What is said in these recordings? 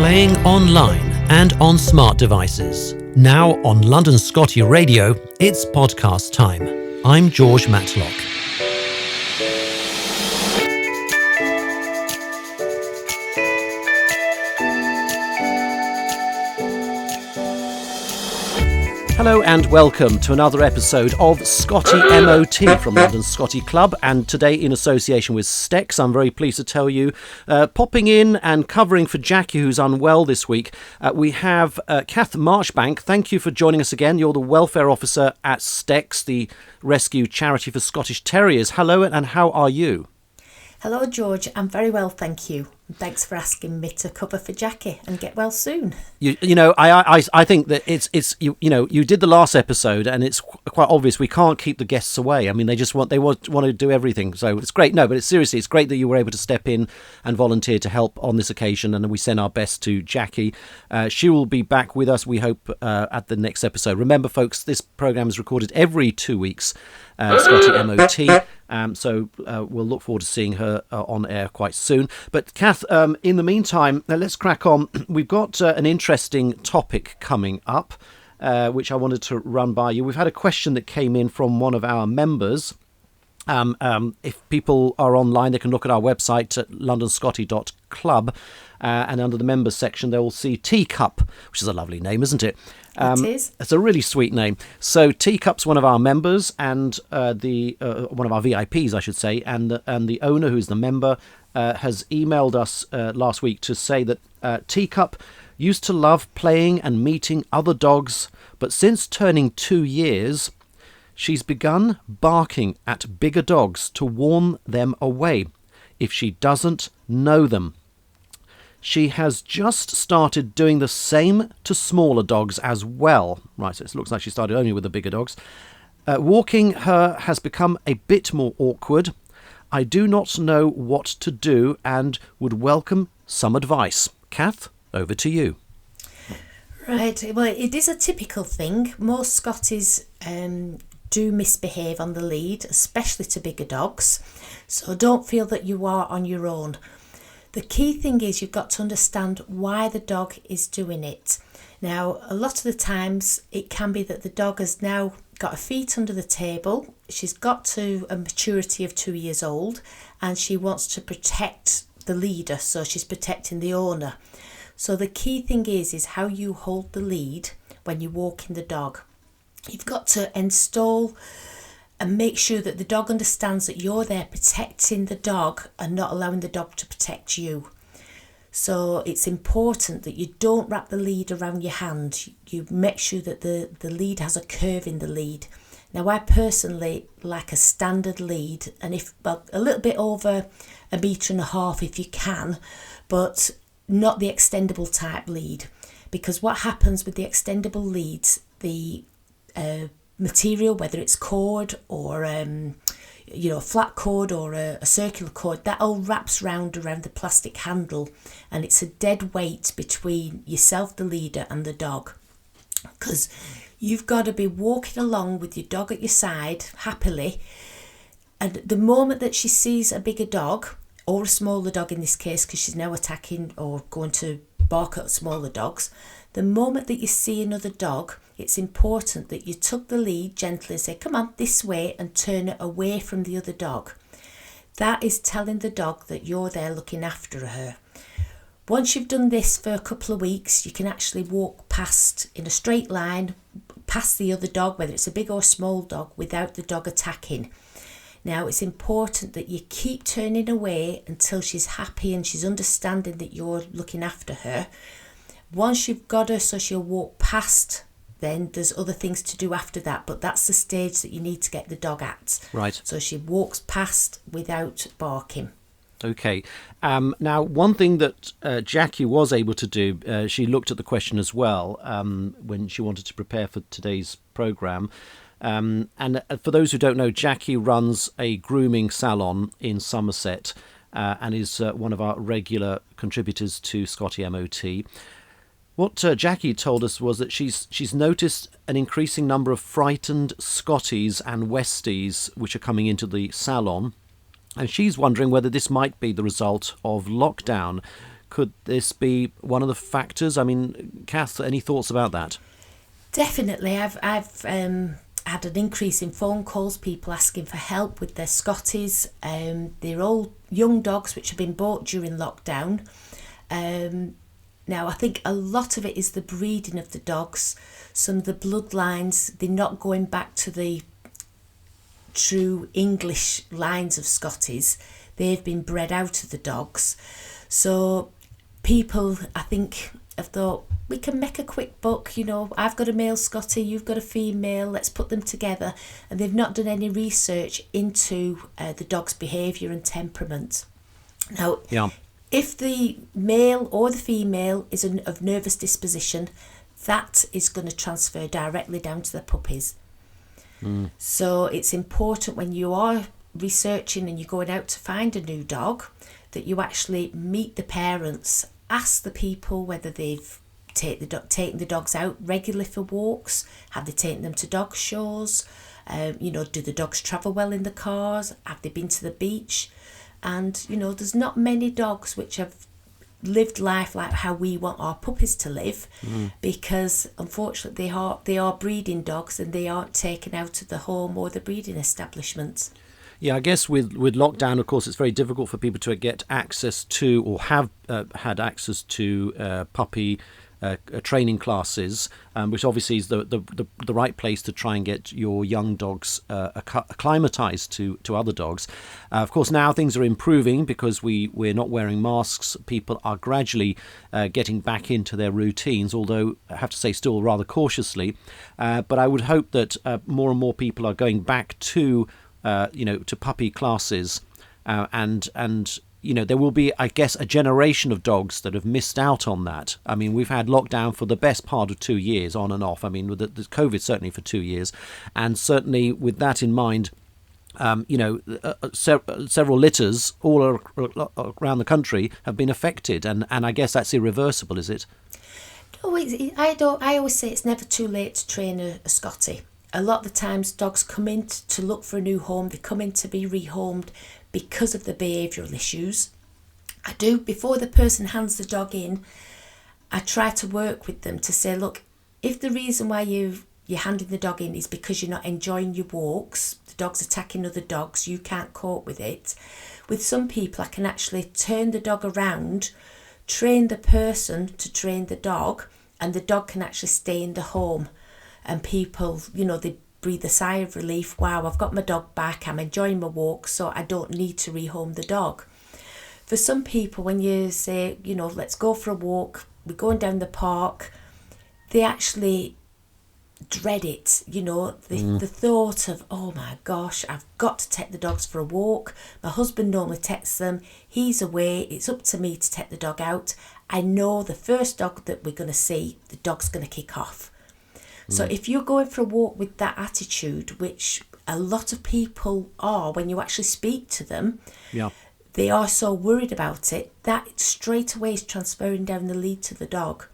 Playing online and on smart devices. Now on London Scottie Radio, it's podcast time. I'm George Matlock. Hello and welcome to another episode of Scottie MOT from London Scottie Club, and today in association with Stex, I'm very pleased to tell you, popping in and covering for Jackie, who's unwell this week, we have Cath Marchbank. Thank you for joining us again. You're the welfare officer at Stex, the rescue charity for Scottish Terriers. Hello, and how are you? Hello, George. I'm very well, thank you. Thanks for asking me to cover for Jackie and get well soon. You know, I think that it's you did the last episode and it's quite obvious we can't keep the guests away. I mean, they want to do everything, so it's great. No, but it's great that you were able to step in and volunteer to help on this occasion, and we send our best to Jackie. She will be back with us, we hope, at the next episode. Remember, folks, this program is recorded every 2 weeks. Scottie MOT. So we'll look forward to seeing her on air quite soon. But Cath, in the meantime, let's crack on. We've got an interesting topic coming up, which I wanted to run by you. We've had a question that came in from one of our members. If people are online, they can look at our website at londonscottie.club, and under the members section, they will see Teacup, which is a lovely name, isn't it? It is. It's a really sweet name. So Teacup's one of our members and one of our VIPs, I should say, and the owner, who's the member, has emailed us last week to say that Teacup used to love playing and meeting other dogs, but since turning 2 years, she's begun barking at bigger dogs to warn them away if she doesn't know them. She has just started doing the same to smaller dogs as well. Right, so it looks like she started only with the bigger dogs. Walking her has become a bit more awkward. I do not know what to do and would welcome some advice. Cath, over to you. Right, well, it is a typical thing. Most Scotties do misbehave on the lead, especially to bigger dogs. So don't feel that you are on your own. The key thing is you've got to understand why the dog is doing it. Now, a lot of the times it can be that the dog has now got her feet under the table. She's got to a maturity of 2 years old and she wants to protect the leader, so she's protecting the owner. So the key thing is how you hold the lead when you're walking the dog. You've got to install and make sure that the dog understands that you're there protecting the dog and not allowing the dog to protect you. So it's important that you don't wrap the lead around your hand. You make sure that the lead has a curve in the lead. Now, I personally like a standard lead, and a little bit over 1.5 meters if you can, but not the extendable type lead. Because what happens with the extendable leads, the material, whether it's cord or a flat cord or a circular cord, that all wraps around the plastic handle, and it's a dead weight between yourself, the leader, and the dog. Because you've got to be walking along with your dog at your side happily, and the moment that she sees a bigger dog, or a smaller dog in this case, because she's now attacking or going to bark at smaller dogs, the moment that you see another dog, it's important that you tuck the lead gently and say, come on, this way, and turn it away from the other dog. That is telling the dog that you're there looking after her. Once you've done this for a couple of weeks, you can actually walk past in a straight line, past the other dog, whether it's a big or small dog, without the dog attacking. Now, it's important that you keep turning away until she's happy and she's understanding that you're looking after her. Once you've got her so she'll walk past, then there's other things to do after that, but that's the stage that you need to get the dog at. Right. So she walks past without barking. Okay. Now, one thing that Jackie was able to do, she looked at the question as well when she wanted to prepare for today's programme. And for those who don't know, Jackie runs a grooming salon in Somerset and is one of our regular contributors to Scottie MOT. What Jackie told us was that she's noticed an increasing number of frightened Scotties and Westies which are coming into the salon, and she's wondering whether this might be the result of lockdown. Could this be one of the factors? I mean, Cath, any thoughts about that? Definitely. I've had an increase in phone calls, people asking for help with their Scotties. They're all young dogs which have been bought during lockdown. Now, I think a lot of it is the breeding of the dogs. Some of the bloodlines, they're not going back to the true English lines of Scotties. They've been bred out of the dogs. So people, I think, have thought, we can make a quick buck, I've got a male Scottie, you've got a female, let's put them together. And they've not done any research into the dog's behaviour and temperament. Now, if the male or the female is of nervous disposition, that is going to transfer directly down to the puppies. So it's important when you are researching and you're going out to find a new dog that you actually meet the parents, ask the people whether they've taken the dogs out regularly for walks, have they taken them to dog shows, do the dogs travel well in the cars, have they been to the beach? And, there's not many dogs which have lived life like how we want our puppies to live, because unfortunately they are breeding dogs and they aren't taken out of the home or the breeding establishments. Yeah, I guess with lockdown, of course, it's very difficult for people to get access to or have had access to puppy training classes, which obviously is the right place to try and get your young dogs acclimatized to other dogs. Of course, now things are improving because we're not wearing masks. People are gradually getting back into their routines, although I have to say still rather cautiously. But I would hope that more and more people are going back to to puppy classes, and there will be, I guess, a generation of dogs that have missed out on that. I mean, we've had lockdown for the best part of 2 years, on and off. I mean, with the COVID certainly for 2 years, and certainly with that in mind, several litters all around the country have been affected, and I guess that's irreversible, is it? No, I always say it's never too late to train a Scottie. A lot of the times dogs come in to look for a new home, they come in to be rehomed because of the behavioural issues. Before the person hands the dog in, I try to work with them to say, look, if the reason why you're handing the dog in is because you're not enjoying your walks, the dog's attacking other dogs, you can't cope with it. With some people, I can actually turn the dog around, train the person to train the dog, and the dog can actually stay in the home. And people, they breathe a sigh of relief. Wow, I've got my dog back. I'm enjoying my walk, so I don't need to rehome the dog. For some people, when you say, let's go for a walk, we're going down the park, they actually dread it. The thought of, oh my gosh, I've got to take the dogs for a walk. My husband normally takes them. He's away. It's up to me to take the dog out. I know the first dog that we're going to see, the dog's going to kick off. So if you're going for a walk with that attitude, which a lot of people are when you actually speak to them, they are so worried about it, that straight away is transferring down the lead to the dog.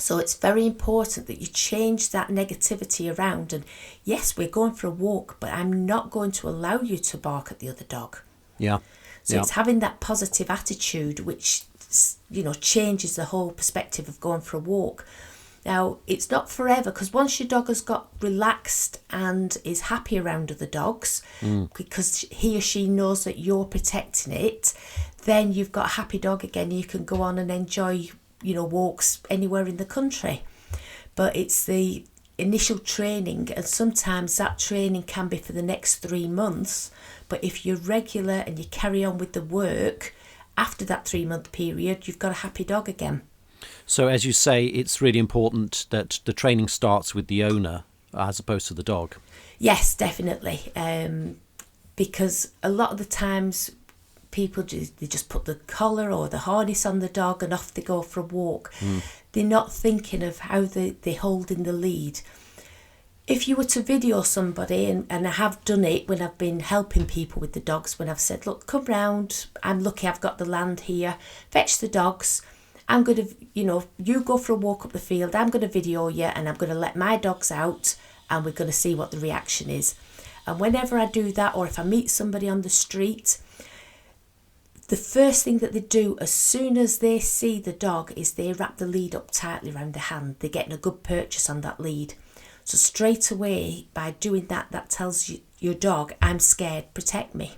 So it's very important that you change that negativity around. And yes, we're going for a walk, but I'm not going to allow you to bark at the other dog. So it's having that positive attitude, which, changes the whole perspective of going for a walk. Now, it's not forever, because once your dog has got relaxed and is happy around other dogs, because he or she knows that you're protecting it, then you've got a happy dog again. You can go on and enjoy, walks anywhere in the country. But it's the initial training, and sometimes that training can be for the next 3 months. But if you're regular and you carry on with the work, after that 3-month period, you've got a happy dog again. So, as you say, it's really important that the training starts with the owner as opposed to the dog. Yes, definitely. Because a lot of the times people they just put the collar or the harness on the dog and off they go for a walk. They're not thinking of how they hold in the lead. If you were to video somebody, and I have done it when I've been helping people with the dogs, when I've said, look, come round, I'm lucky I've got the land here, fetch the dogs. I'm going to, you go for a walk up the field, I'm going to video you, and I'm going to let my dogs out, and we're going to see what the reaction is. And whenever I do that, or if I meet somebody on the street, the first thing that they do as soon as they see the dog is they wrap the lead up tightly around the hand. They're getting a good purchase on that lead. So straight away, by doing that, that tells your dog, I'm scared, protect me.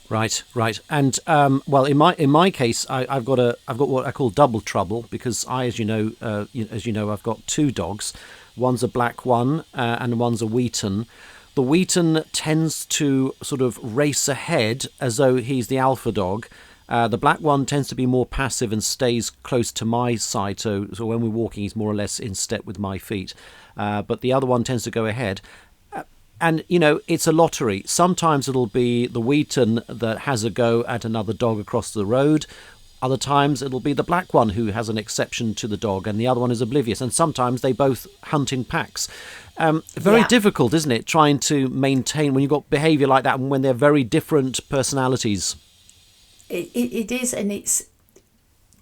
Right. And well, in my case, I've got what I call double trouble, because as you know, I've got two dogs. One's a black one, and one's a Wheaton. The Wheaton tends to sort of race ahead as though he's the alpha dog. The black one tends to be more passive and stays close to my side. So when we're walking, he's more or less in step with my feet. But the other one tends to go ahead. And, it's a lottery. Sometimes it'll be the Wheaton that has a go at another dog across the road. Other times it'll be the black one who has an exception to the dog, and the other one is oblivious. And sometimes they both hunt in packs. Very difficult, isn't it, trying to maintain when you've got behaviour like that and when they're very different personalities? It is, and it's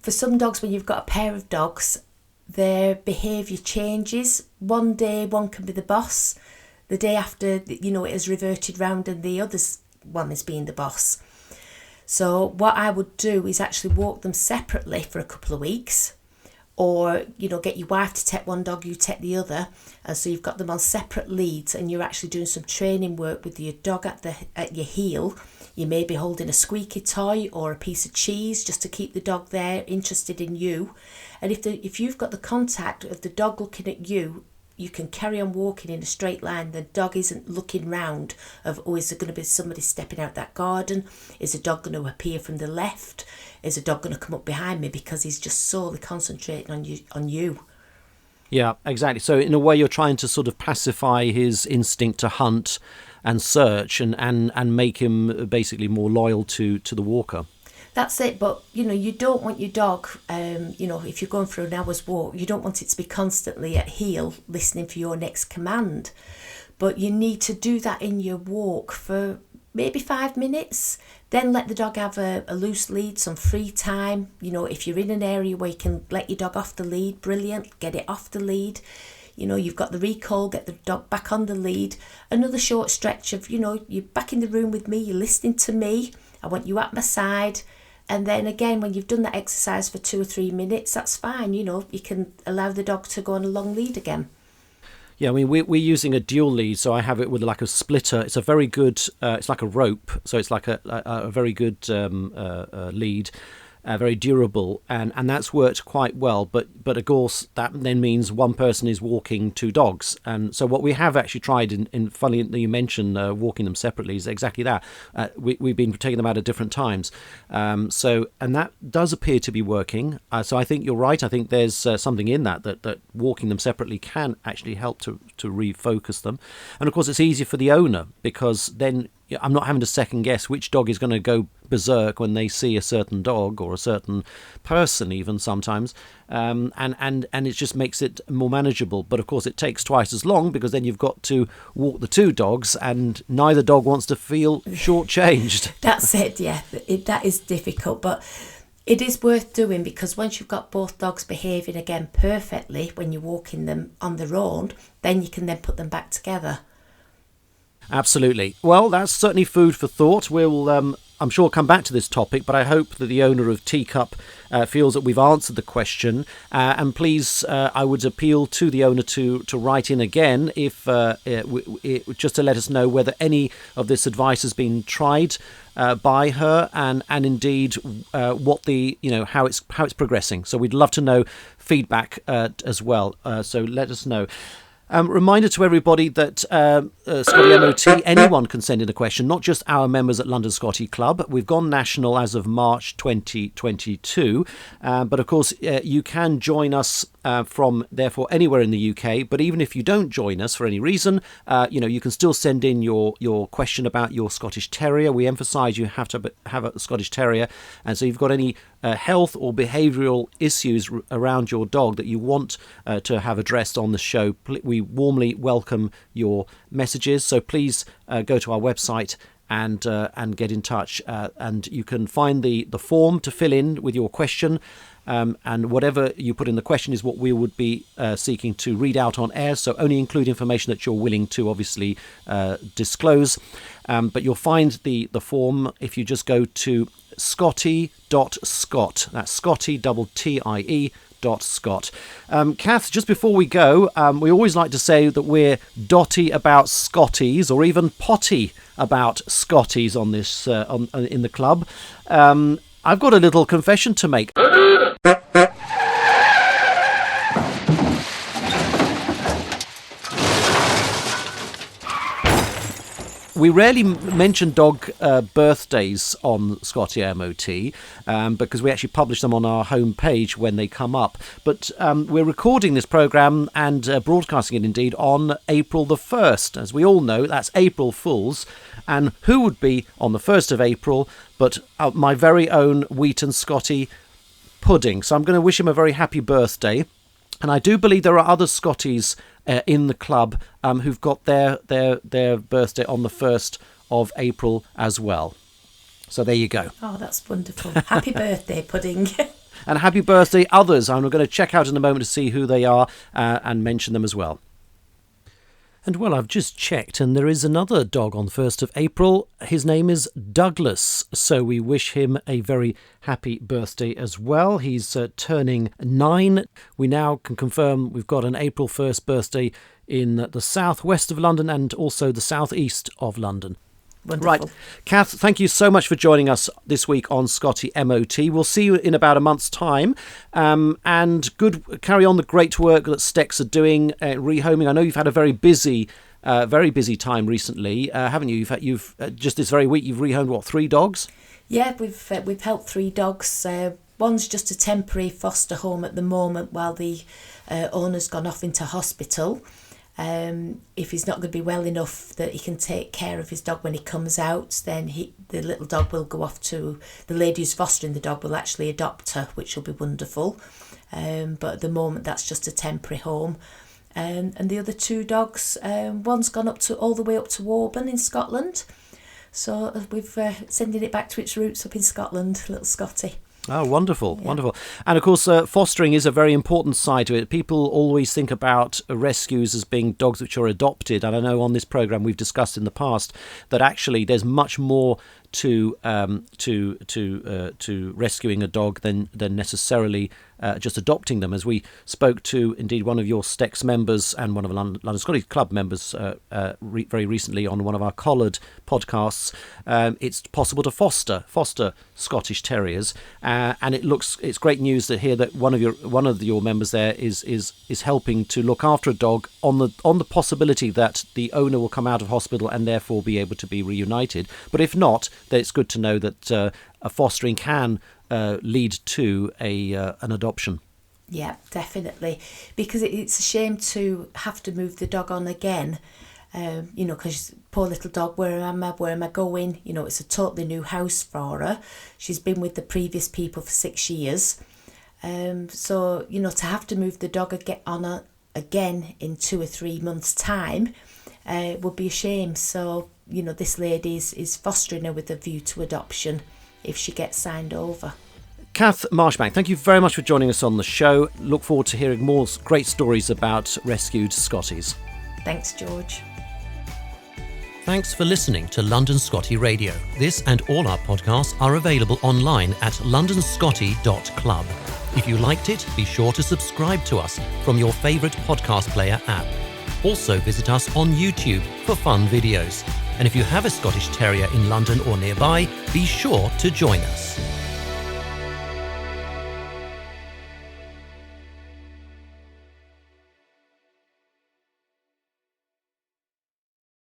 for some dogs, when you've got a pair of dogs, their behaviour changes. One day one can be the boss. The day after, it has reverted round and the other one is being the boss. So what I would do is actually walk them separately for a couple of weeks, or, get your wife to take one dog, you take the other. And so you've got them on separate leads and you're actually doing some training work with your dog at your heel. You may be holding a squeaky toy or a piece of cheese just to keep the dog there interested in you. And if you've got the contact of the dog looking at you, you can carry on walking in a straight line. The dog isn't looking round of, is there going to be somebody stepping out that garden? Is a dog going to appear from the left? Is a dog going to come up behind me? Because he's just solely concentrating on you. Yeah, exactly. So in a way, you're trying to sort of pacify his instinct to hunt and search and make him basically more loyal to the walker. That's it, but you don't want your dog, if you're going for an hour's walk, you don't want it to be constantly at heel listening for your next command. But you need to do that in your walk for maybe 5 minutes. Then let the dog have a loose lead, some free time. If you're in an area where you can let your dog off the lead, brilliant, get it off the lead. You've got the recall, get the dog back on the lead. Another short stretch of, you're back in the room with me, you're listening to me, I want you at my side. And then again, when you've done that exercise for 2 or 3 minutes, that's fine. You can allow the dog to go on a long lead again. Yeah, I mean, we're using a dual lead, so I have it with like a splitter. It's a very good, it's like a rope, so it's like a very good lead. Very durable, and that's worked quite well. But of course, that then means one person is walking two dogs. And so what we have actually tried, in funny that you mentioned walking them separately, is exactly that. We've been taking them out at different times. And that does appear to be working. So I think you're right. I think there's something in that walking them separately can actually help to refocus them. And of course, it's easier for the owner, because then I'm not having to second guess which dog is going to go berserk when they see a certain dog or a certain person, even sometimes, and it just makes it more manageable. But of course, it takes twice as long, because then you've got to walk the two dogs, and neither dog wants to feel shortchanged. That's it. Yeah, that is difficult, but it is worth doing, because once you've got both dogs behaving again perfectly when you're walking them on their own, then you can then put them back together. Absolutely. Well, that's certainly food for thought. We'll, I'm sure, come back to this topic, but I hope that the owner of Teacup feels that we've answered the question. And please, I would appeal to the owner to write in again if just to let us know whether any of this advice has been tried by her, and indeed what the how it's progressing. So we'd love to know feedback as well. So let us know. Reminder to everybody that Scottie MOT, anyone can send in a question, not just our members at London Scottie Club. We've gone national as of March 2022, but of course you can join us from therefore anywhere in the UK. But even if you don't join us for any reason, you can still send in your question about your Scottish Terrier. We emphasise you have to have a Scottish Terrier, and so you've got any health or behavioural issues around your dog that you want to have addressed on the show, we warmly welcome your messages. So please go to our website and get in touch, and you can find the form to fill in with your question. and whatever you put in the question is what we would be seeking to read out on air, so only include information that you're willing to obviously disclose. But you'll find the form if you just go to scottie.scot. That's Scottie, TIE. Scott. Cath, just before we go, we always like to say that we're dotty about Scotties, or even potty about Scotties on this in the club. I've got a little confession to make. We rarely mention dog birthdays on Scottie MOT because we actually publish them on our homepage when they come up. But we're recording this programme and broadcasting it indeed on April the 1st. As we all know, that's April Fools. And who would be on the 1st of April but my very own Wheaton Scottie Pudding. So I'm going to wish him a very happy birthday. And I do believe there are other Scotties in the club who've got their birthday on the 1st of April as well. So there you go. Oh, that's wonderful. Happy birthday, Pudding. And happy birthday others. I'm going to check out in a moment to see who they are and mention them as well. And well, I've just checked and there is another dog on the 1st of April. His name is Douglas, so we wish him a very happy birthday as well. He's turning 9. We now can confirm we've got an April 1st birthday in the southwest of London and also the southeast of London. Wonderful. Right. Cath, thank you so much for joining us this week on Scottie MOT. We'll see you in about a month's time. And carry on the great work that Stecs are doing, rehoming. I know you've had a very busy time recently, haven't you? You've just this very week you've rehomed, what, 3 dogs? Yeah, we've helped 3 dogs. One's just a temporary foster home at the moment while the owner's gone off into hospital. If he's not going to be well enough that he can take care of his dog when he comes out, then the little dog will go off to the lady who's fostering the dog will actually adopt her, which will be wonderful. But at the moment, that's just a temporary home. And the other 2 dogs, one's gone all the way up to Woburn in Scotland. So we've sending it back to its roots up in Scotland, little Scottie. Oh, wonderful, yeah. Wonderful. And of course, fostering is a very important side to it. People always think about rescues as being dogs which are adopted. And I know on this programme we've discussed in the past that actually there's much more to rescuing a dog than necessarily just adopting them. As we spoke to, indeed, one of your Stecs members and one of the London Scotties Club members very recently on one of our collared podcasts, it's possible to foster Scottish Terriers, and it's great news to hear that one of your members there is helping to look after a dog on the possibility that the owner will come out of hospital and therefore be able to be reunited. But if not, then it's good to know that a fostering can lead to an adoption. Yeah, definitely, because it's a shame to have to move the dog on again, because poor little dog, where am I going? It's a totally new house for her. She's been with the previous people for 6 years, so to have to move the dog again in 2 or 3 months' time would be a shame. So this lady is fostering her with a view to adoption if she gets signed over. Cath Marchbank, thank you very much for joining us on the show. Look forward to hearing more great stories about rescued Scotties. Thanks, George. Thanks for listening to London Scottie Radio. This and all our podcasts are available online at londonscottie.club. If you liked it, be sure to subscribe to us from your favourite podcast player app. Also visit us on YouTube for fun videos. And if you have a Scottish Terrier in London or nearby, be sure to join us.